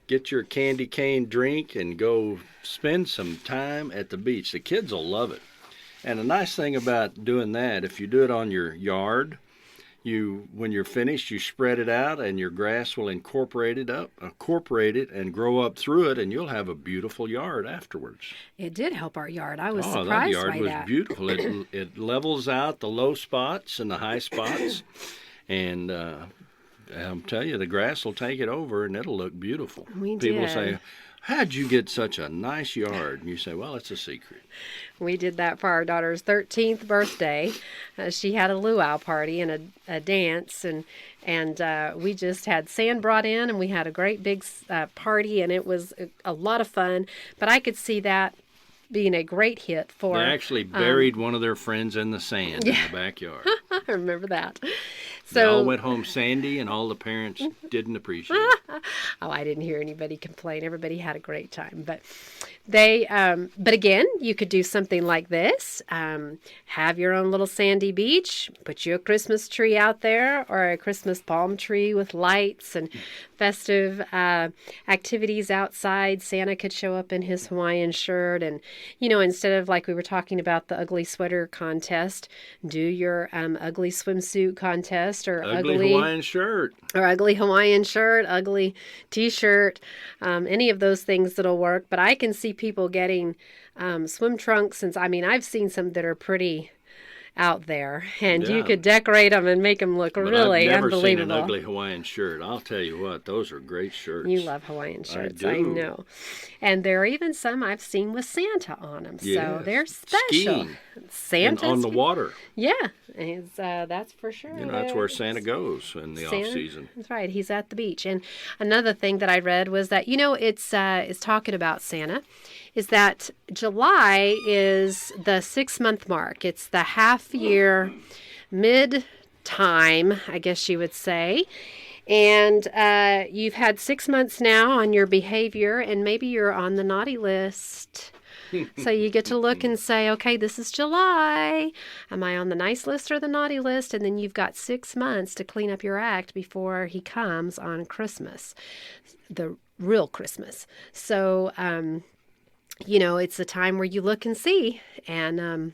get your candy cane drink and go spend some time at the beach. The kids will love it. And the nice thing about doing that, if you do it on your yard, when you're finished, you spread it out, and your grass will incorporate it and grow up through it, and you'll have a beautiful yard afterwards. It did help our yard. I was That surprised yard by was that. beautiful. It levels out the low spots and the high spots, and I'll tell you, the grass will take it over, and it'll look beautiful. We People did. say, how'd you get such a nice yard? And you say, well, it's a secret. We did that for our daughter's 13th birthday. She had a luau party and a dance, and we just had sand brought in, and we had a great big party, and it was a lot of fun. But I could see that being a great hit for... They actually buried one of their friends in the sand in the backyard. I remember that. They all So, went home sandy, and all the parents didn't appreciate it. oh, I didn't hear anybody complain. Everybody had a great time. But but again, you could do something like this. Have your own little sandy beach. Put you a Christmas tree out there, or a Christmas palm tree with lights and festive activities outside. Santa could show up in his Hawaiian shirt, and instead of, like we were talking about, the ugly sweater contest, do your ugly swimsuit contest, or Ugly Hawaiian shirt. or ugly Hawaiian shirt, ugly t-shirt, any of those things that'll work. But I can see people getting swim trunks, and I've seen some that are pretty out there, and you Yeah. could decorate them and make them look But really I've never seen an unbelievable. ugly Hawaiian shirt. I'll tell you what, those are great shirts. You love Hawaiian shirts, I do. know. And there are even some I've seen with Santa on them, so Yes. they're special. Skiing. Santa And on the water. Yeah, that's for sure. That's where Santa goes in the off season. That's right. He's at the beach. And another thing that I read was that it's talking about Santa, is that July is the 6-month mark. It's the half year, mid time, I guess you would say. And you've had 6 months now on your behavior, and maybe you're on the naughty list. So you get to look and say, okay, this is July. Am I on the nice list or the naughty list? And then you've got 6 months to clean up your act before he comes on Christmas, the real Christmas. So, it's a time where you look and see. And,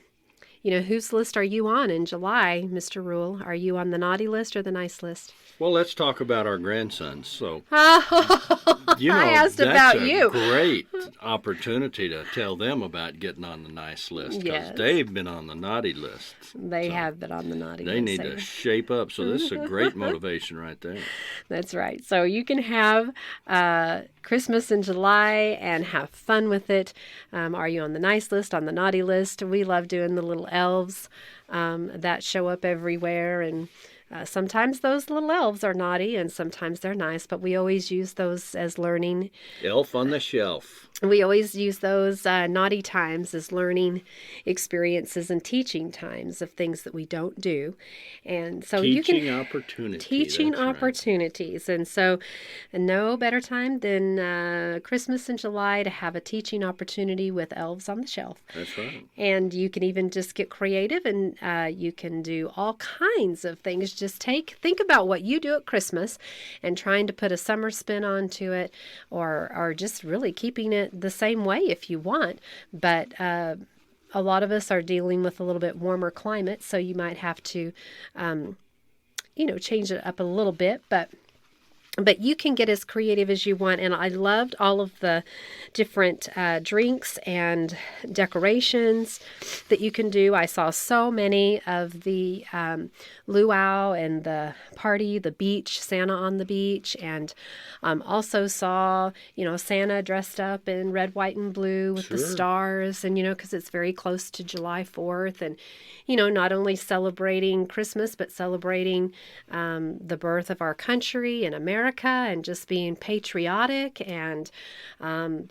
whose list are you on in July, Mr. Rule? Are you on the naughty list or the nice list? Well, let's talk about our grandsons. So, I asked that's about a you. great opportunity to tell them about getting on the nice list, because Yes. they've been on the naughty list. They have been on the naughty list. They need to shape up. So this is a great motivation right there. That's right. So you can have Christmas in July and have fun with it. Are you on the nice list, on the naughty list? We love doing the little elves that show up everywhere, and sometimes those little elves are naughty and sometimes they're nice, but we always use those as learning. Elf on the shelf. We always use those naughty times as learning experiences and teaching times of things that we don't do. And so Teaching opportunities. Teaching That's right. opportunities. And so no better time than Christmas in July to have a teaching opportunity with elves on the shelf. That's right. And you can even just get creative, and you can do all kinds of things. Just think about what you do at Christmas and trying to put a summer spin onto it, or just really keeping it the same way if you want. But a lot of us are dealing with a little bit warmer climate, so you might have to, change it up a little bit. But you can get as creative as you want. And I loved all of the different drinks and decorations that you can do. I saw so many of the luau and the party, the beach, Santa on the beach. And also saw, Santa dressed up in red, white, and blue with the stars. And, because it's very close to July 4th. And, not only celebrating Christmas, but celebrating the birth of our country and America, and just being patriotic and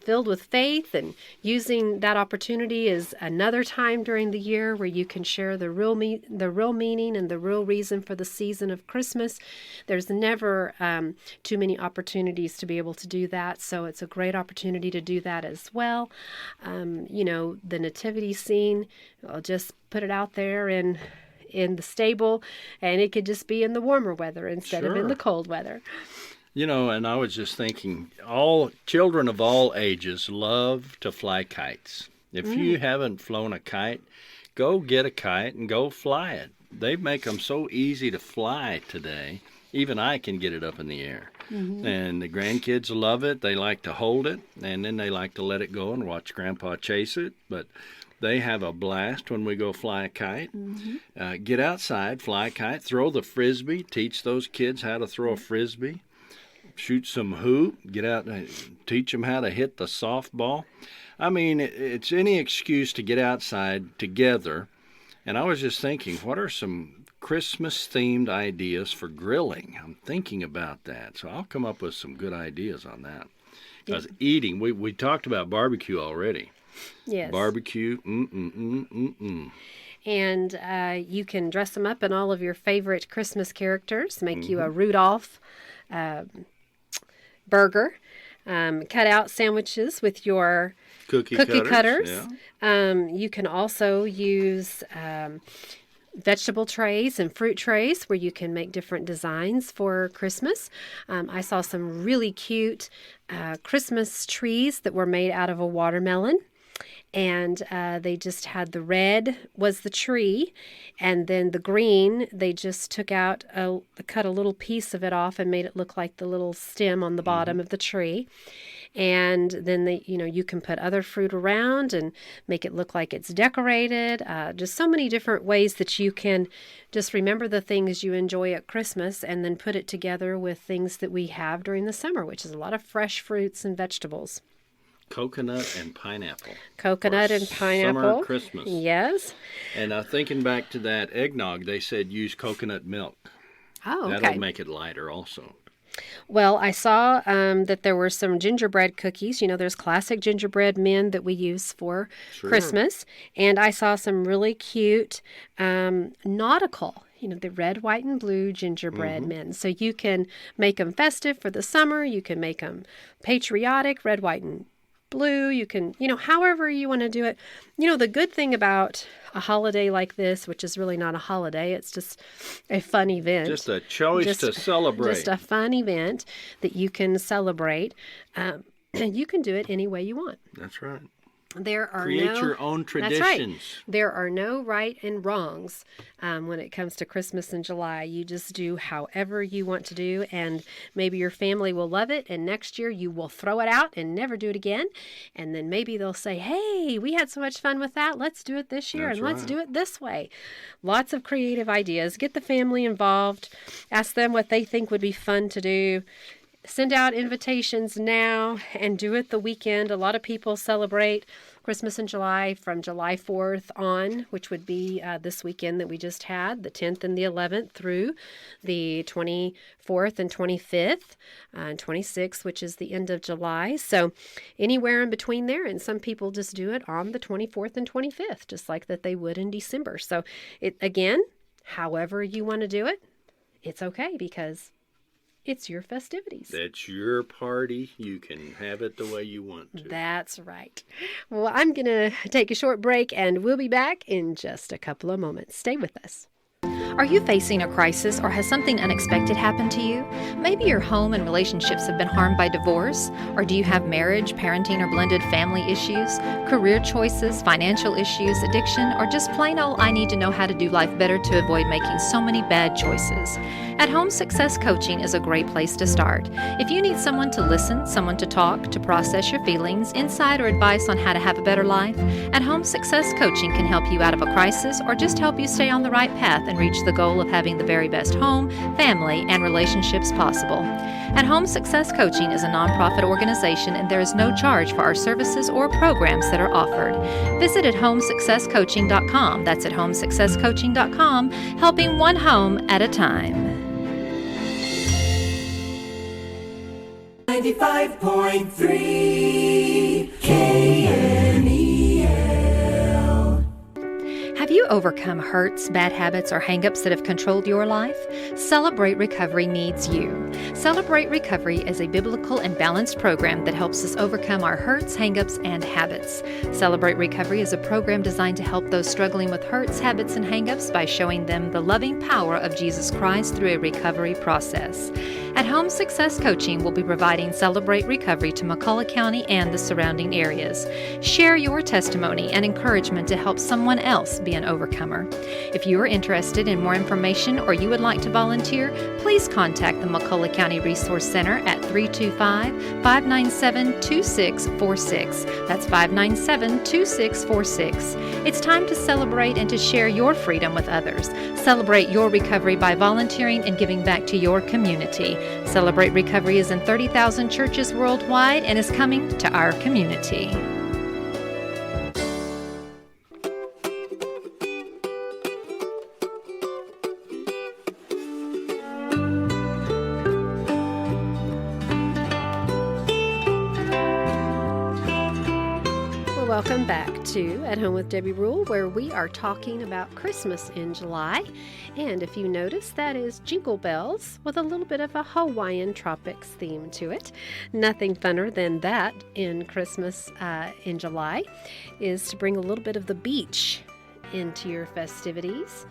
filled with faith, and using that opportunity as another time during the year where you can share the real meaning and the real reason for the season of Christmas. There's never too many opportunities to be able to do that, so it's a great opportunity to do that as well. The nativity scene, I'll just put it out there in the stable, and it could just be in the warmer weather instead of in the cold weather. And I was just thinking, all children of all ages love to fly kites. If you haven't flown a kite, go get a kite and go fly it. They make them so easy to fly today. Even I can get it up in the air. And the grandkids love it. They like to hold it, and then they like to let it go and watch Grandpa chase it. But they have a blast when we go fly a kite. Get outside, fly a kite, throw the frisbee, teach those kids how to throw a frisbee. Shoot some hoop, get out and teach them how to hit the softball. I mean, it's any excuse to get outside together. And I was just thinking, what are some Christmas-themed ideas for grilling? I'm thinking about that. So I'll come up with some good ideas on that. Because eating, we talked about barbecue already. Yes. Barbecue, And you can dress them up in all of your favorite Christmas characters. Make you a Rudolph burger. Cut out sandwiches with your cookie cutters. Yeah. You can also use vegetable trays and fruit trays where you can make different designs for Christmas. I saw some really cute Christmas trees that were made out of a watermelon. And they just had the red was the tree, and then the green, they just took out, cut a little piece of it off and made it look like the little stem on the bottom of the tree. And then you can put other fruit around and make it look like it's decorated. Just so many different ways that you can just remember the things you enjoy at Christmas and then put it together with things that we have during the summer, which is a lot of fresh fruits and vegetables. Coconut and pineapple. Coconut and pineapple. Summer Christmas. Yes. And thinking back to that eggnog, they said use coconut milk. Oh, okay. That'll make it lighter also. Well, I saw that there were some gingerbread cookies. There's classic gingerbread men that we use for Christmas. And I saw some really cute nautical, the red, white, and blue gingerbread men. So you can make them festive for the summer. You can make them patriotic, red, white, and blue. You can, however you want to do it. The good thing about a holiday like this, which is really not a holiday, it's just a fun event. Just a choice to celebrate. Just a fun event that you can celebrate. And you can do it any way you want. That's right. There are Create no, your own That's right. traditions. There are no right and wrongs when it comes to Christmas in July. You just do however you want to do, and maybe your family will love it, and next year you will throw it out and never do it again. And then maybe they'll say, hey, we had so much fun with that. Let's do it this year, That's and let's right. do it this way. Lots of creative ideas. Get the family involved. Ask them what they think would be fun to do. Send out invitations now and do it the weekend. A lot of people celebrate Christmas in July from July 4th on, which would be this weekend that we just had, the 10th and the 11th, through the 24th and 25th, and 26th, which is the end of July. So anywhere in between there, and some people just do it on the 24th and 25th, just like that they would in December. So it again, however you want to do it, it's okay because it's your festivities. That's your party. You can have it the way you want to. That's right. Well, I'm going to take a short break and we'll be back in just a couple of moments. Stay with us. Are you facing a crisis or has something unexpected happened to you? Maybe your home and relationships have been harmed by divorce, or do you have marriage, parenting, or blended family issues, career choices, financial issues, addiction, or just plain old I need to know how to do life better to avoid making so many bad choices? At Home Success Coaching is a great place to start. If you need someone to listen, someone to talk, to process your feelings, insight, or advice on how to have a better life, at Home Success Coaching can help you out of a crisis or just help you stay on the right path and reach the goal of having the very best home, family, and relationships possible. At Home Success Coaching is a nonprofit organization and there is no charge for our services or programs that are offered. Visit at homesuccesscoaching.com. That's at homesuccesscoaching.com, helping one home at a time. 95.3 KNEL. Have you overcome hurts, bad habits, or hangups that have controlled your life? Celebrate Recovery needs you. Celebrate Recovery is a biblical and balanced program that helps us overcome our hurts, hangups, and habits. Celebrate Recovery is a program designed to help those struggling with hurts, habits, and hangups by showing them the loving power of Jesus Christ through a recovery process. At Home Success Coaching, we'll be providing Celebrate Recovery to McCullough County and the surrounding areas. Share your testimony and encouragement to help someone else be an overcomer. If you are interested in more information or you would like to volunteer, please contact the McCullough County Resource Center at 325-597-2646. That's 597-2646. It's time to celebrate and to share your freedom with others. Celebrate your recovery by volunteering and giving back to your community. Celebrate Recovery is in 30,000 churches worldwide and is coming to our community. Welcome back to At Home with Debbie Rule, where we are talking about Christmas in July. And if you notice, that is Jingle Bells with a little bit of a Hawaiian tropics theme to it. Nothing funner than that in Christmas in July is to bring a little bit of the beach into your festivities.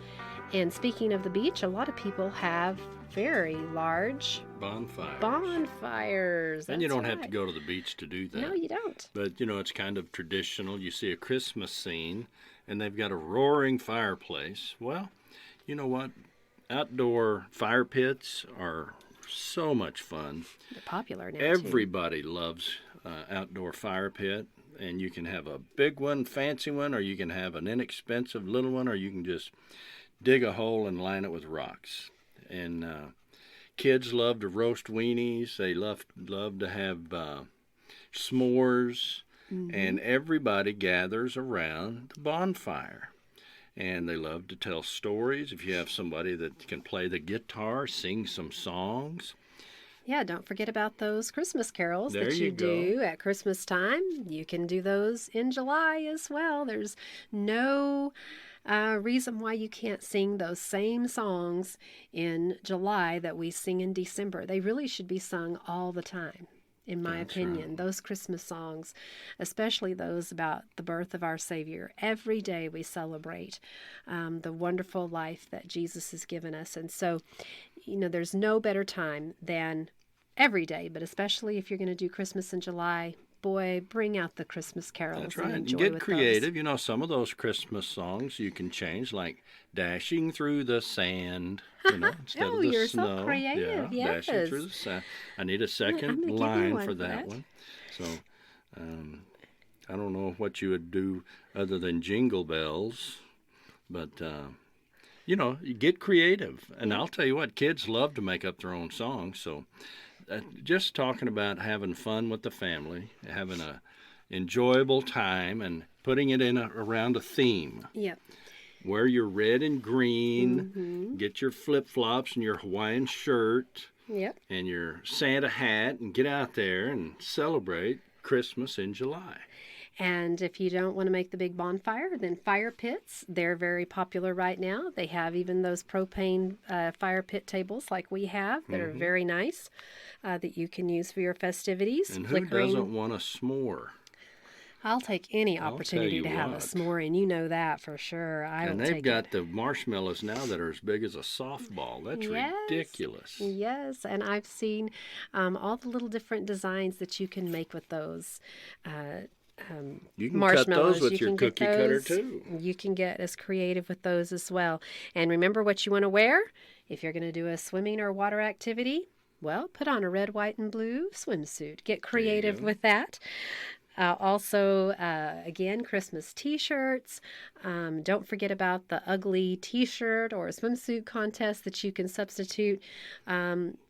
And speaking of the beach, a lot of people have very large bonfires. And you don't have to right. go to the beach to do that. No, you don't. But, it's kind of traditional. You see a Christmas scene, and they've got a roaring fireplace. Well, you know what? Outdoor fire pits are so much fun. They're popular now, Everybody loves outdoor fire pit. And you can have a big one, fancy one, or you can have an inexpensive little one, or you can just dig a hole and line it with rocks. And kids love to roast weenies. They love to have s'mores. Mm-hmm. And everybody gathers around the bonfire. And they love to tell stories. If you have somebody that can play the guitar, sing some songs. Yeah, don't forget about those Christmas carols There that you go. do at Christmas time. You can do those in July as well. There's no reason why you can't sing those same songs in July that we sing in December. They really should be sung all the time, in my opinion. Right. Those Christmas songs, especially those about the birth of our Savior. Every day we celebrate the wonderful life that Jesus has given us. And so, there's no better time than every day, but especially if you're going to do Christmas in July, boy, bring out the Christmas carols That's and right. enjoy Get with creative. You know, some of those Christmas songs you can change, like Dashing Through the Sand, instead Oh, of the you're snow. so creative, Yeah, Dashing Through yes. the Sand. I need a I'm second gonna give you line one for for that that. one. So, um, I don't know what you would do other than jingle bells, but you get creative. And I'll tell you what, kids love to make up their own songs. So, just talking about having fun with the family, having a enjoyable time, and putting it in around a theme. Yep. Wear your red and green. Get your flip flops and your Hawaiian shirt Yep. and your Santa hat, and get out there and celebrate Christmas in July. And if you don't want to make the big bonfire, then fire pits. They're very popular right now. They have even those propane fire pit tables like we have that are very nice that you can use for your festivities. And who doesn't want a s'more? I'll take any I'll opportunity tell to you have a what. s'more, and you know that for sure. And they've got the marshmallows now that are as big as a softball. That's ridiculous. Yes, and I've seen all the little different designs that you can make with those. You can cut Marshmallows. those with your can get cookie cutter those. too. You can get as creative with those as well. And remember what you want to wear. If you're going to do a swimming or water activity, well, put on a red, white, and blue swimsuit. Get creative with that. Also, again, Christmas t-shirts. Don't forget about the ugly t-shirt or swimsuit contest that you can substitute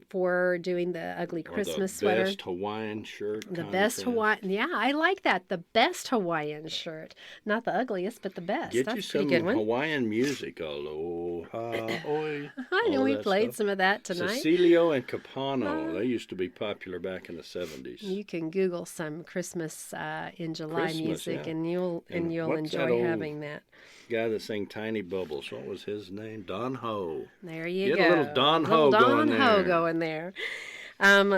for doing the ugly Christmas sweater. The best Hawaiian shirt The contest. best Hawaiian, yeah, I like that. The best Hawaiian shirt, not the ugliest, but the best. Get That's you a pretty some good one. Hawaiian music. Aloha, oi. I know all we that played stuff. some of that tonight. Cecilio and Capano. They used to be popular back in the 70s. You can Google some Christmas in July Christmas, music, yeah. and you'll And what's that enjoy old having that. Guy that sang Tiny Bubbles. What was his name? Don Ho. There you Get go. a little Don Ho Little Don going Ho there. going there.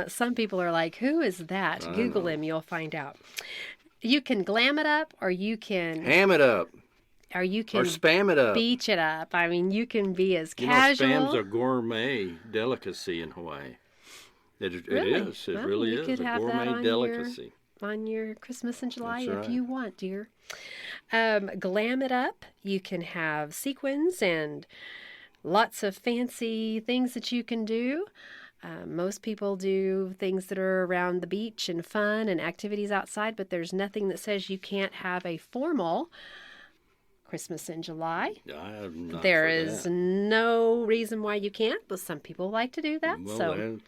Some people are like, "Who is that?" I Google know. him, you'll find out. You can glam it up, or you can, Ham it up. or you Or can spam it up. beach it up. I mean, you can be as You casual. know, spam's a gourmet delicacy in Hawaii. It Really? is. It Well, really you is could a have that gourmet on delicacy. on your Christmas in July That's if right. you want, dear. Glam it up. You can have sequins and lots of fancy things that you can do. Most people do things that are around the beach and fun and activities outside, but there's nothing that says you can't have a formal Christmas in July. I'm not There for is that. no reason why you can't, but some people like to do that. Well, so then,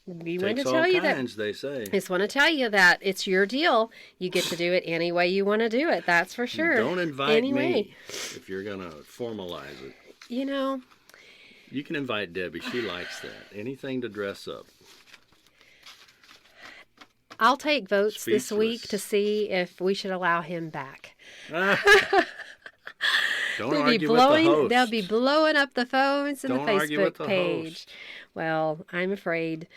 we want takes to tell all you that. kinds, they say. Just want to tell you that it's your deal. You get to do it any way you want to do it. That's for sure. Don't invite Anyway, me if you're going to formalize it. you know, You can invite Debbie. She likes that. Anything to dress up. I'll take votes this week Speechless. to see if we should allow him back. Don't They'll be argue blowing. with the host. They'll be blowing up the phones and Don't the argue with Facebook the page. host. Well, I'm afraid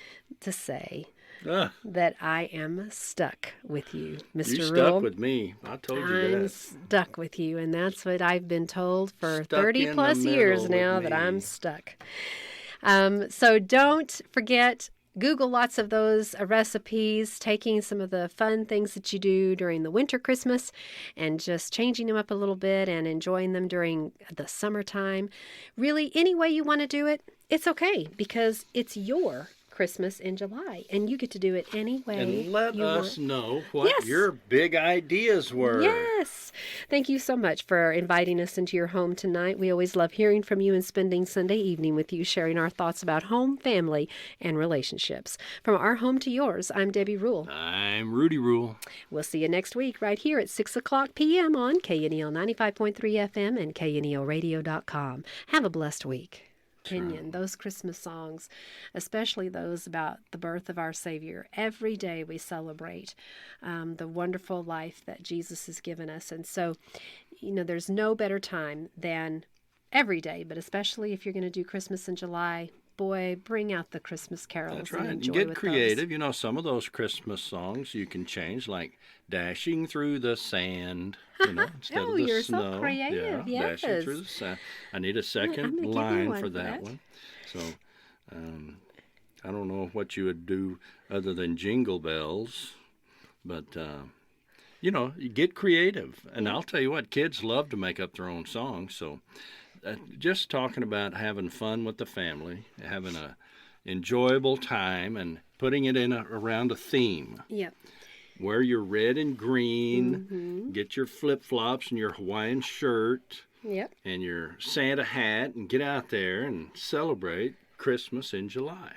to say Ah, that I am stuck with you, Mr. you Rule. stuck with me. I told you I'm that. stuck with you, and that's what I've been told for Stuck 30 in plus the years middle now with that I'm me. stuck. So don't forget, Google lots of those recipes, taking some of the fun things that you do during the winter Christmas and just changing them up a little bit and enjoying them during the summertime. Really, any way you want to do it, it's okay because it's your Christmas in July, and you get to do it any way And let you us want. know what Yes. your big ideas were. Yes. Thank you so much for inviting us into your home tonight. We always love hearing from you and spending Sunday evening with you, sharing our thoughts about home, family, and relationships. From our home to yours, I'm Debbie Rule. I'm Rudy Rule. We'll see you next week right here at 6 o'clock p.m. on KNEL 95.3 FM and KNELradio.com. Have a blessed week. Opinion, those Christmas songs, especially those about the birth of our Savior. Every day we celebrate the wonderful life that Jesus has given us. And so, there's no better time than every day, but especially if you're going to do Christmas in July, boy, bring out the Christmas carols That's and right. enjoy Get with creative. You know, some of those Christmas songs you can change, like Dashing Through the Sand, instead Oh, of the you're so snow. creative, Yeah, Dashing yes. Through the Sand. I need a I'm second gonna give you line one for for that that. one. So, I don't know what you would do other than jingle bells, But, you get creative. And I'll tell you what, kids love to make up their own songs. So just talking about having fun with the family, having a enjoyable time, and putting it around a theme. Yep. Wear your red and green, get your flip-flops and your Hawaiian shirt and your Santa hat, and get out there and celebrate Christmas in July.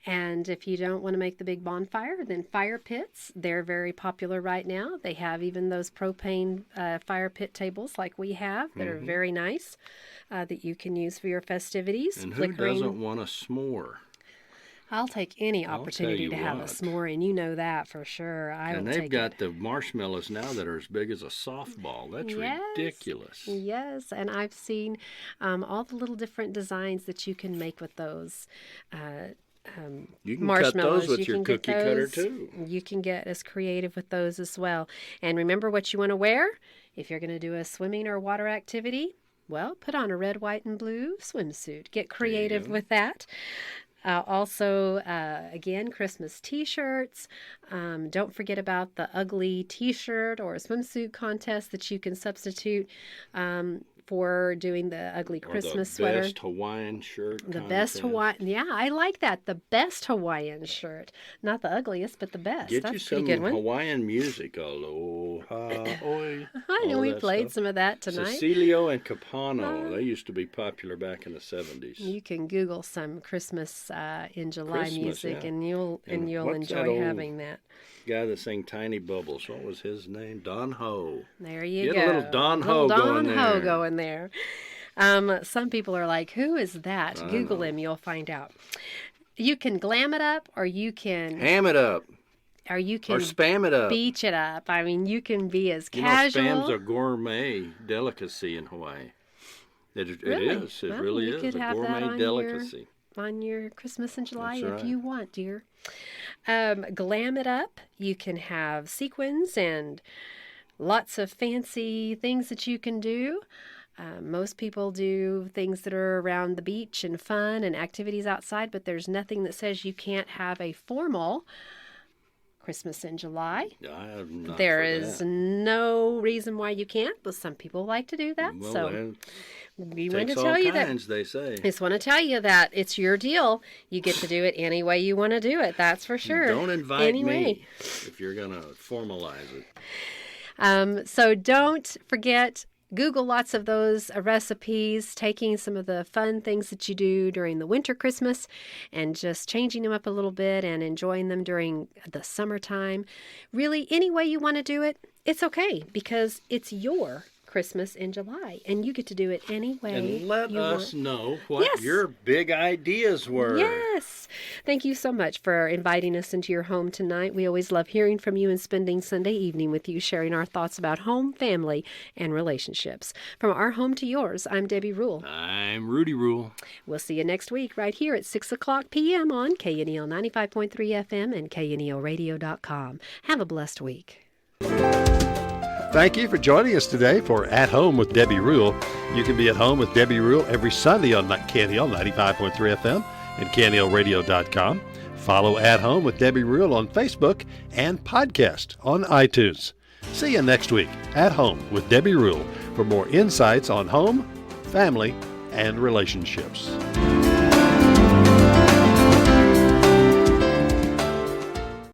And if you don't want to make the big bonfire, then fire pits. They're very popular right now. They have even those propane fire pit tables like we have that are very nice that you can use for your festivities. And who doesn't want a s'more? I'll take any opportunity to have a s'more, and you know that for sure. And they've got the marshmallows now that are as big as a softball. That's ridiculous. Yes, and I've seen all the little different designs that you can make with those. You can marshmallows. cut those with your cookie cutter too. You can get as creative with those as well. And remember what you want to wear. If you're going to do a swimming or water activity, well, put on a red, white, and blue swimsuit. Get creative with that. Also, again, Christmas T-shirts. Don't forget about the ugly T-shirt or swimsuit contest that you can substitute for doing the ugly Christmas sweater. The best Hawaiian shirt. The best Hawaiian. Yeah, I like that. The best Hawaiian shirt. Not the ugliest, but the best. Get That's you a pretty some good one. Hawaiian music. Aloha, oi. I know we played some of that tonight. Cecilio and Capano. They used to be popular back in the 70s. You can Google some Christmas in July music, yeah. and you'll what's that enjoy old having that. Guy that sang Tiny Bubbles. What was his name? Don Ho. There you go. Get a little Don Ho going there. Some people are like, who is that? Google him, you'll find out. You can glam it up, or you can ham it up, or you can or spam it up. Beach it up. I mean, you can be as casual. Spam's a gourmet delicacy in Hawaii. It is. It really is a gourmet delicacy. On your Christmas in July, That's if you want, dear. Glam it up. You can have sequins and lots of fancy things that you can do. Most people do things that are around the beach and fun and activities outside, but there's nothing that says you can't have a formal Christmas in July. There is no reason why you can't, but some people like to do that. Well, so we want to all tell you kinds, that. They say. Just want to tell you that it's your deal. You get to do it any way you want to do it. That's for sure. Don't invite me if you're going to formalize it. So don't forget. Google lots of those recipes, taking some of the fun things that you do during the winter Christmas and just changing them up a little bit and enjoying them during the summertime. Really, any way you want to do it, it's okay because it's your Christmas in July, and you get to do it any way and let us know what your big ideas were. Yes. Thank you so much for inviting us into your home tonight. We always love hearing from you and spending Sunday evening with you, sharing our thoughts about home, family, and relationships. From our home to yours, I'm Debbie Rule. I'm Rudy Rule. We'll see you next week right here at 6 o'clock p.m. on KNEL 95.3 FM and KNELradio.com. Have a blessed week. Thank you for joining us today for At Home with Debbie Rule. You can be at home with Debbie Rule every Sunday on KNEL 95.3 FM and KNELradio.com. Follow At Home with Debbie Rule on Facebook and podcast on iTunes. See you next week, At Home with Debbie Rule, for more insights on home, family, and relationships.